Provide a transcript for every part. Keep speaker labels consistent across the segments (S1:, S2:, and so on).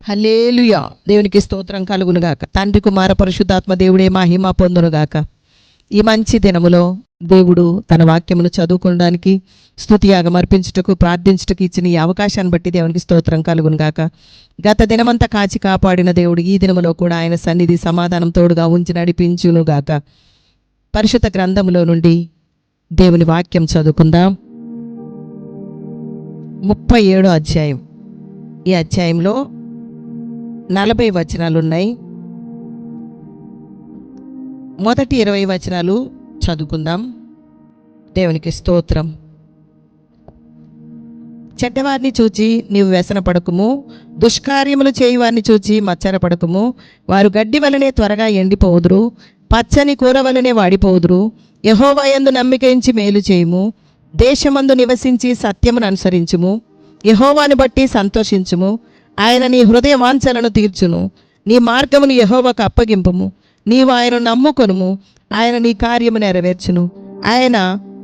S1: హల్లెలూయా. దేవునికి స్తోత్రం కలుగునుగాక. తండ్రి కుమార పరిశుద్ధాత్మ దేవుడే మహిమ పొందునుగాక. ఈ మంచి దినములో దేవుడు తన వాక్యమును చదువుకోవడానికి, స్తుతియాగం అర్పించుటకు, ప్రార్థించుటకు ఇచ్చిన ఈ అవకాశాన్ని బట్టి దేవునికి స్తోత్రం కలుగునుగాక. గత దినమంతా కాచి కాపాడిన దేవుడు ఈ దినములో కూడా ఆయన సన్నిధి సమాధానం తోడుగా ఉంచి నడిపించునుగాక. పరిశుద్ధ గ్రంథములో నుండి దేవుని వాక్యం చదువుకుందాం. 37వ అధ్యాయం. ఈ అధ్యాయంలో 40 వచనాలు ఉన్నాయి. మొదటి 20 వచనాలు చదువుకుందాం. దేవునికి స్తోత్రం. చెడ్డవారిని చూచి నీవు వ్యసనపడకుము, దుష్కార్యములు చేయువారిని చూచి మచ్చరపడకుము. వారు గడ్డి వలనే త్వరగా ఎండిపోదురు, పచ్చని కూర వలనే వాడిపోదురు. యెహోవా యందు నమ్మిక ఉంచి మేలు చేయుము, దేశమందు నివసించి సత్యమును అనుసరించుము. యెహోవాను బట్టి సంతోషించుము, ఆయన నీ హృదయ వాంఛలను తీర్చును. నీ మార్గమును యెహోవాకు అప్పగింపుము, నీవు ఆయనను నమ్ముకొనుము, ఆయన నీ కార్యము నెరవేర్చును. ఆయన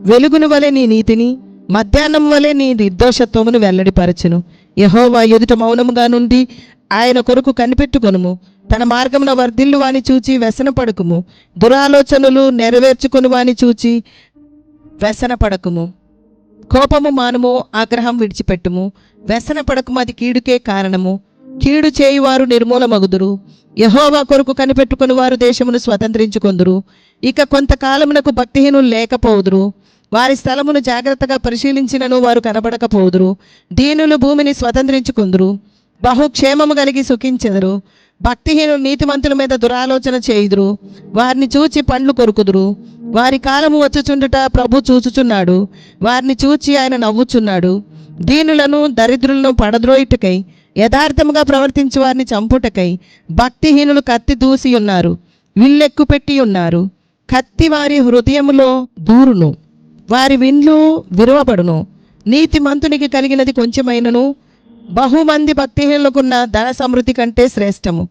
S1: వెలుగును వలె నీ నీతిని, మధ్యాహ్నం వలె నీ నిర్దోషత్వమును వెల్లడిపరచును. యెహోవా ఎదుట మౌనముగా నుండి ఆయన కొరకు కనిపెట్టుకొనుము. తన మార్గమున వర్ధిల్లు వాని చూచి వ్యసనపడకుము, దురాలోచనలు నెరవేర్చుకుని వాని చూచి వ్యసనపడకుము. కోపము మానుము, ఆగ్రహం విడిచిపెట్టుము. వ్యసనపడకుము, అది కీడుకే కారణము. కీడు చేయువారు నిర్మూలమగుదురు. యెహోవా కొరకు కనిపెట్టుకుని వారు దేశమును స్వతంత్రించుకొందురు. ఇక కొంతకాలమునకు భక్తిహీనులు లేకపోదురు. వారి స్థలమును జాగ్రత్తగా పరిశీలించినను వారు కనబడకపోదురు. దీనులు భూమిని స్వతంత్రించుకొందురు, బహుక్షేమము కలిగి సుఖించెదరు. భక్తిహీనులు నీతిమంతుల మీద దురాలోచన చేయుదురు, వారిని చూచి పండ్లు కొరుకుదురు. వారి కాలము వచ్చుచుండుట ప్రభు చూచుచున్నాడు, వారిని చూచి ఆయన నవ్వుచున్నాడు. దీనులను దరిద్రులను పడద్రోయుటకై, యథార్థముగా ప్రవర్తించు వారిని చంపుటకై భక్తిహీనులు కత్తి దూసి ఉన్నారు, విల్లెక్కు పెట్టి ఉన్నారు. కత్తి వారి హృదయములో దూరును, వారి విండ్లు విరువబడును. నీతిమంతునికి కలిగినది కొంచెమైనను బహుమంది భక్తిహీనులకున్న ధన సమృద్ధి కంటే శ్రేష్టము.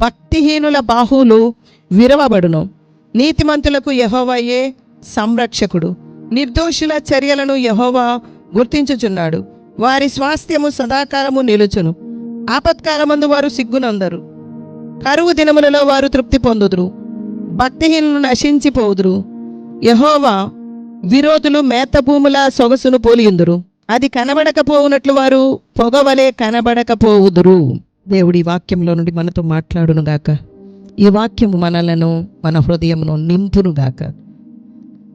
S1: భక్తిహీనుల బాహువులు విరవబడును. నీతిమంతులకు యెహోవాయే సంరక్షకుడు. నిర్దోషుల చర్యలను యెహోవా గుర్తించుచున్నాడు. వారి స్వాస్థ్యము సదాకాలము నిలుచును. ఆపత్కాలమందు వారు సిగ్గునందరు. కరువు దినములలో వారు తృప్తి పొందుదురు. భక్తిహీనులు నశించిపోదురు. యెహోవా విరోధులు మేత భూముల సొగసును పోలియుందురు. అది కనబడకపోవునట్లు వారు పొగవలే కనబడకపోవుదురు. దేవుడి వాక్యంలో నుండి మనతో మాట్లాడునుగాక. ఈ వాక్యము మనలను, మన హృదయమును నింపునుగాక.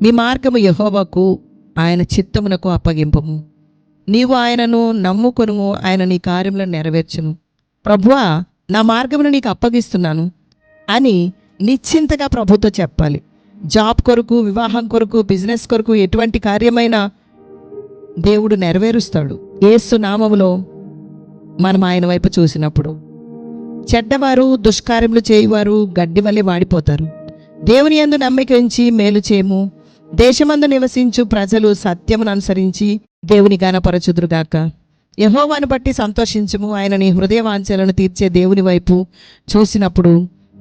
S1: మీ మార్గము యెహోవాకు, ఆయన చిత్తమునకు అప్పగింపము. నీవు ఆయనను నమ్ముకొనుము, ఆయన నీ కార్యములను నెరవేర్చును. ప్రభువా, నా మార్గమును నీకు అప్పగిస్తున్నాను అని నిశ్చింతగా ప్రభుతో చెప్పాలి. జాబ్ కొరకు, వివాహం కొరకు, బిజినెస్ కొరకు ఎటువంటి కార్యమైనా దేవుడు నెరవేరుస్తాడు. యేసు నామములో మనం ఆయన వైపు చూసినప్పుడు. చెడ్డవారు, దుష్కార్యములు చేయువారు గడ్డి వలె వాడిపోతారు. దేవుని యందు నమ్మిక ఉంచి మేలు చేయము. దేశమందు నివసించు ప్రజలు సత్యమును అనుసరించి దేవుని గణపరచుదురుగాక. యెహోవాను బట్టి సంతోషించుము, ఆయన నీ హృదయ వాంఛలను తీర్చే దేవుని వైపు చూసినప్పుడు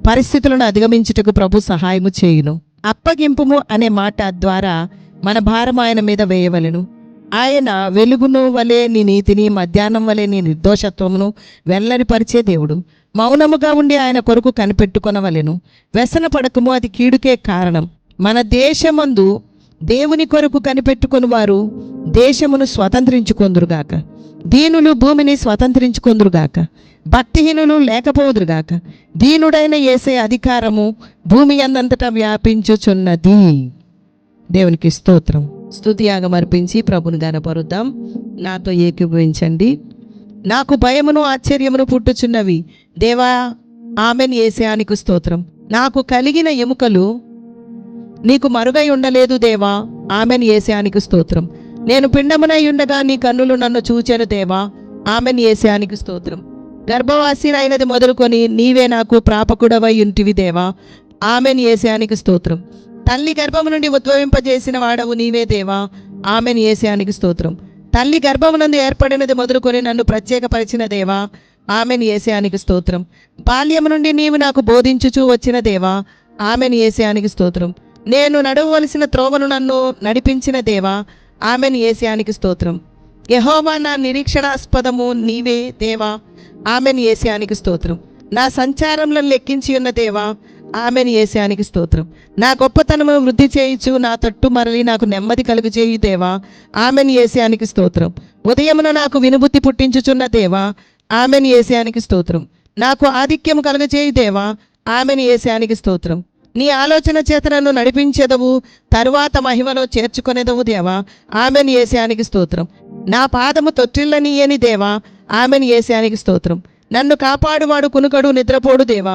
S1: పరిస్థితులను అధిగమించుటకు ప్రభు సహాయము చేయును. అప్పగింపుము అనే మాట ద్వారా మన భారం ఆయన మీద వేయవలెను. ఆయన వెలుగును వలె నీ నీతిని, మధ్యాహ్నం వలె నీ నిర్దోషత్వమును వెల్లడిపరిచే దేవుడు. మౌనముగా ఉండి ఆయన కొరకు కనిపెట్టుకొనవలెను. వ్యసన పడకము, అది కీడుకే కారణం. మన దేశమందు దేవుని కొరకు కనిపెట్టుకుని వారు దేశమును స్వతంత్రించుకొందురుగాక. దీనులు భూమిని స్వతంత్రించుకొందురుగాక. భక్తిహీనులు లేకపోదురుగాక. దీనుడైన యేసే అధికారము భూమి అందంతటా వ్యాపించుచున్నది. దేవునికి స్తోత్రం. స్తుతియాగం అర్పించి ప్రభుని గనపరుద్దాం. నాతో ఏకీభవించండి. నాకు భయమును ఆశ్చర్యమును పుట్టుచున్నవి. దేవా, ఆమెన్. యేసయానికి స్తోత్రం. నాకు కలిగిన ఎముకలు నీకు మరుగై ఉండలేదు దేవా, ఆమెన్. యేసయానికి స్తోత్రం. నేను పిండమునై ఉండగా నీ కన్నులు నన్ను చూచెను దేవా, ఆమెన్. యేసయానికి స్తోత్రం. గర్భవాసినైనది మొదలుకొని నీవే నాకు ప్రాపకుడవై ఉంటివి దేవా, ఆమెన్. యేసయానికి స్తోత్రం. తల్లి గర్భము నుండి ఉద్భవింపజేసిన వాడవు నీవే దేవా, ఆమెన్. యేసయానికి స్తోత్రం. తల్లి గర్భమునందు ఏర్పడినది మొదలుకొని నన్ను ప్రత్యేకపరిచిన దేవా, ఆమెన్. యేసయానికి స్తోత్రం. బాల్యము నుండి నీవు నాకు బోధించుచూ వచ్చిన దేవా, ఆమెన్. యేసయానికి స్తోత్రం. నేను నడవవలసిన త్రోవను నన్ను నడిపించిన దేవా, ఆమెన్. యేసయానికి స్తోత్రం. యెహోవా నా నిరీక్షణాస్పదము నీవే దేవా, ఆమెను యేసయానికి స్తోత్రం. నా సంచారంలో లెక్కించి ఉన్న దేవా, ఆమెను యేసయానికి స్తోత్రం. నా గొప్పతనము వృద్ధి చేయించు, నా తట్టు మరలి నాకు నెమ్మది కలుగు చేయు దేవా, ఆమెను యేసయానికి స్తోత్రం. ఉదయమున నాకు వినుబుద్ధి పుట్టించుచున్న దేవా, ఆమెను యేసయానికి స్తోత్రం. నాకు ఆధిక్యము కలుగజేయు దేవా, ఆమెను యేసయానికి స్తోత్రం. నీ ఆలోచన చేత నన్ను నడిపించెదవు, తరువాత మహిమలో చేర్చుకొనేదవు దేవా, ఆమెను యేసయానికి స్తోత్రం. నా పాదము తొట్టిల్లనీయని దేవా, ఆమెను యేసయానికి స్తోత్రం. నన్ను కాపాడువాడు కునుకడు నిద్రపోడు దేవా,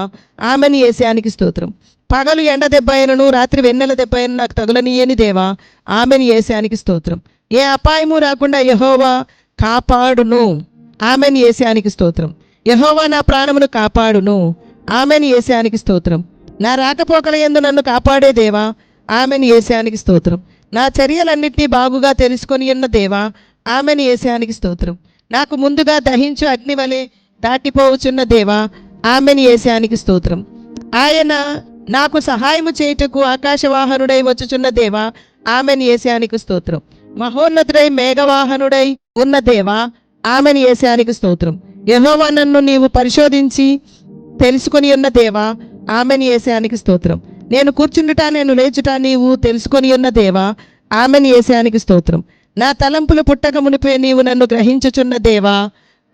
S1: ఆమెను యేసయానికి స్తోత్రం. పగలు ఎండ దెబ్బయనను రాత్రి వెన్నెల దెబ్బయను నాకు తగులనీయని దేవా, ఆమెను యేసయానికి స్తోత్రం. ఏ అపాయము రాకుండా యెహోవా కాపాడును, ఆమెను యేసయానికి స్తోత్రం. యెహోవా నా ప్రాణమును కాపాడును, ఆమెను యేసయానికి స్తోత్రం. నా రాకపోకల యందు నన్ను కాపాడే దేవా, ఆమెను యేసయానికి స్తోత్రం. నా చర్యలన్నింటినీ బాగుగా తెలుసుకొని ఉన్న దేవా, ఆమెను యేసయానికి స్తోత్రం. నాకు ముందుగా దహించు అగ్ని వలె దాటిపోవచున్న దేవా, ఆమెను యేసయానికి స్తోత్రం. ఆయన నాకు సహాయము చేయుటకు ఆకాశవాహనుడై వచ్చుచున్న దేవా, ఆమెను యేసయానికి స్తోత్రం. మహోన్నతుడై మేఘవాహనుడై ఉన్న దేవా, ఆమెను యేసయానికి స్తోత్రం. యెహోవా నన్ను నీవు పరిశోధించి తెలుసుకొని ఉన్న దేవా, ఆమెను యేసయానికి స్తోత్రం. నేను కూర్చుండుట నేను లేచుట నీవు తెలుసుకొని ఉన్న దేవా, ఆమెను యేసయానికి స్తోత్రం. నా తలంపులు పుట్టక మునిపే నీవు నన్ను గ్రహించుచున్న దేవా,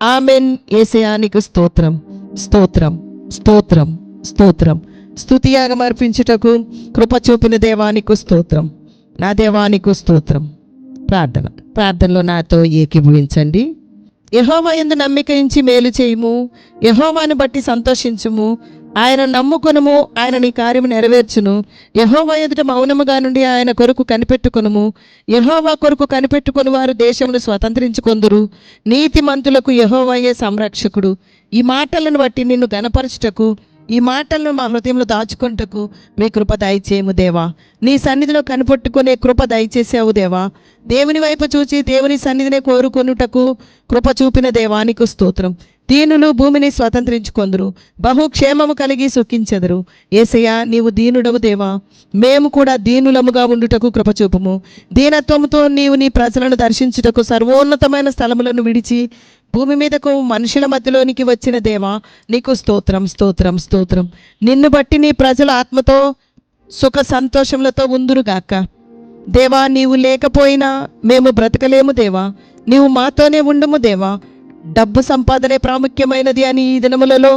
S1: ఆమెన్ యేసయానికి స్తోత్రం. స్తోత్రం, స్తోత్రం, స్తోత్రం. స్తుతియాగం అర్పించుటకు కృప చూపిన దేవానికి స్తోత్రం. నా దేవానికి స్తోత్రం. ప్రార్థనలో నాతో ఏకీభవించండి. యెహోవా యందు నమ్మిక ఉంచి మేలు చేయుము, యెహోవాను బట్టి సంతోషించుము. ఆయన నమ్ముకొనుము, ఆయన నీ కార్యము నెరవేర్చును. యెహోవా ఎదుట మౌనముగా నుండి ఆయన కొరకు కనిపెట్టుకొనుము. యెహోవా కొరకు కనిపెట్టుకొని వారు దేశమును స్వతంత్రించుకొందురు. నీతిమంతులకు యెహోవాయే సంరక్షకుడు. ఈ మాటలను బట్టి నిన్ను గణపరచుటకు, ఈ మాటలను మా హృదయంలో దాచుకొనుటకు మీ కృప దయచేయము దేవా. నీ సన్నిధిలో కనిపెట్టుకునే కృప దయచేసావు దేవా. దేవుని వైపు చూచి దేవుని సన్నిధిని కోరుకొనుటకు కృప చూపిన దేవానికి స్తోత్రం. దీనులు భూమిని స్వతంత్రించుకొందురు, బహుక్షేమము కలిగి సుఖించెదరు. యేసయ్యా, నీవు దీనుడవు దేవా, మేము కూడా దీనులముగా ఉండుటకు కృపచూపుము. దీనత్వముతో నీవు నీ ప్రజలను దర్శించుటకు సర్వోన్నతమైన స్థలములను విడిచి భూమి మీదకు మనుషుల మధ్యలోనికి వచ్చిన దేవా, నీకు స్తోత్రం, స్తోత్రం, స్తోత్రం. నిన్ను బట్టి నీ ప్రజల ఆత్మతో సుఖ సంతోషములతో ఉందురుగాక. దేవా, నీవు లేకపోయినా మేము బ్రతకలేము దేవా, నీవు మాతోనే ఉండుము దేవా. డబ్బు సంపాదనే ప్రాముఖ్యమైనది అని ఈ దినములలో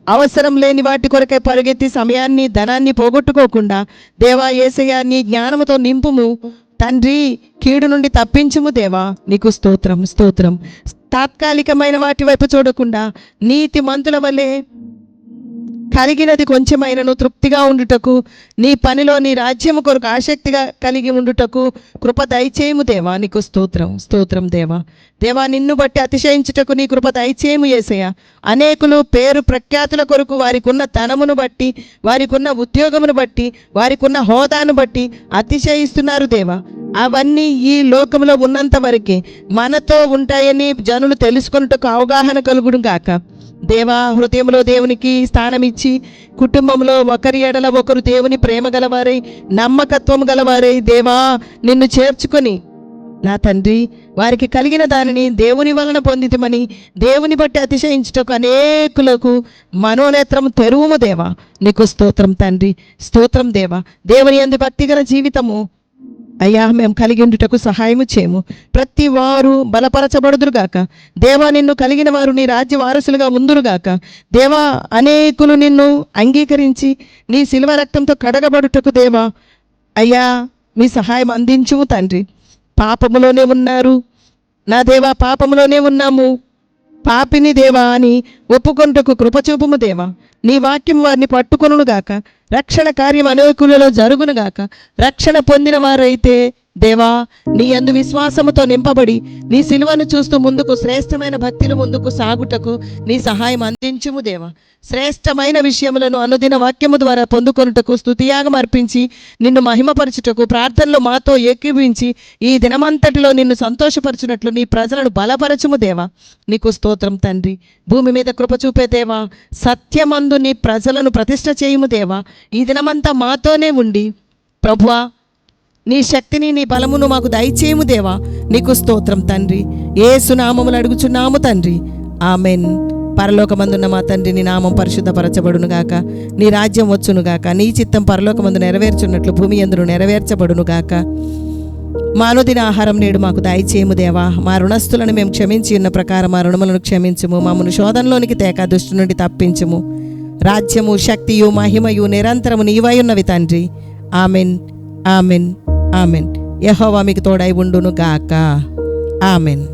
S1: అవసరం లేని వాటి కొరకై పరిగెత్తి సమయాన్ని ధనాన్ని పోగొట్టుకోకుండా దేవా యేసయ్యా, నీ జ్ఞానముతో నింపుము తండ్రి. కీడు నుండి తప్పించుము దేవా, నీకు స్తోత్రం, స్తోత్రం. తాత్కాలికమైన వాటి వైపు చూడకుండా నీతి మంతుల వలె కలిగినది కొంచెమైనను తృప్తిగా ఉండుటకు, నీ పనిలో నీ రాజ్యము కొరకు ఆసక్తిగా కలిగి ఉండుటకు కృప దయచేయము దేవా, నీకు స్తోత్రం, స్తోత్రం దేవా. దేవా, నిన్ను బట్టి అతిశయించుటకు నీ కృప దయచేయము యేసయ్య. అనేకులు పేరు ప్రఖ్యాతుల కొరకు వారికి ఉన్న ధనమును బట్టి, వారికి ఉన్న ఉద్యోగమును బట్టి, వారికి ఉన్న హోదాను బట్టి అతిశయిస్తున్నారు దేవా. అవన్నీ ఈ లోకంలో ఉన్నంత వరకే మనతో ఉంటాయని జనులు తెలుసుకొనుటకు అవగాహన కలుగును గాక. దేవా, హృదయంలో దేవునికి స్థానం ఇచ్చి కుటుంబంలో ఒకరి ఎడల ఒకరు దేవుని ప్రేమ గలవారై నమ్మకత్వం గలవారై దేవా నిన్ను చేర్చుకొని నా తండ్రి వారికి కలిగిన దానిని దేవుని వలన పొందితమని దేవుని బట్టి అతిశయించుటకు అనేకులకు మనోనేత్రం తెరువుము దేవా, నీకు స్తోత్రం తండ్రి, స్తోత్రం దేవా. దేవుని యందు భక్తిగల జీవితము అయ్యా మేము కలిగి ఉండుటకు సహాయము చేయము. ప్రతి వారు బలపరచబడుదురుగాక దేవా. నిన్ను కలిగిన వారు నీ రాజ్య వారసులుగా ఉందురుగాక దేవా. అనేకులు నిన్ను అంగీకరించి నీ శిలువ రక్తంతో కడగబడుటకు దేవా అయ్యా మీ సహాయం అందించుము తండ్రి. పాపములోనే ఉన్నారు నా దేవా, పాపములోనే ఉన్నాము, పాపిని దేవా అని ఒప్పుకొనుటకు కృపచూపుము దేవా. నీ వాక్యం వారిని పట్టుకొనుగాక. రక్షణ కార్యం అనేకులలో జరుగునుగాక. రక్షణ పొందిన వారైతే దేవా నీ యందు విశ్వాసముతో నింపబడి నీ సిలువను చూస్తూ ముందుకు శ్రేష్టమైన భక్తిలో ముందుకు సాగుటకు నీ సహాయం అందించుము దేవా. శ్రేష్టమైన విషయములను అనుదిన వాక్యము ద్వారా పొందుకొనుటకు స్తుతియాగం అర్పించి నిన్ను మహిమపరచుటకు ప్రార్థనలో మాతో ఏకీభవించి ఈ దినమంతటిలో నిన్ను సంతోషపరచునట్లు నీ ప్రజలను బలపరచుము దేవా, నీకు స్తోత్రం తండ్రి. భూమి మీద కృప చూపే దేవా, సత్యమందు నీ ప్రజలను ప్రతిష్ఠ చేయుము దేవా. ఈ దినమంతా మాతోనే ఉండి ప్రభువా నీ శక్తిని నీ బలమును మాకు దయచేయము దేవా, నీకు స్తోత్రం తండ్రి. యేసు నామములో అడుగుచున్నాము తండ్రి, ఆమెన్, పరలోకమందున్న మా తండ్రి, నీ నామం పరిశుద్ధపరచబడును గాక, నీ రాజ్యం వచ్చును గాక, నీ చిత్తం పరలోకమందు నెరవేర్చున్నట్లు భూమి యందును నెరవేర్చబడును గాక. మా అనుదిన ఆహారం నేడు మాకు దయచేయము దేవా. మా రుణస్థులను మేము క్షమించి ఉన్న ప్రకారం మా రుణములను క్షమించుము. మమ్మను శోధనలోనికి తేక దుష్టు నుండి తప్పించుము. రాజ్యము, శక్తియు, మహిమయు నిరంతరము నీవై ఉన్నవి తండ్రి. Amen, amen, amen. యెహోవా మీకు తోడై ఉండును గాక. ఆమెన్.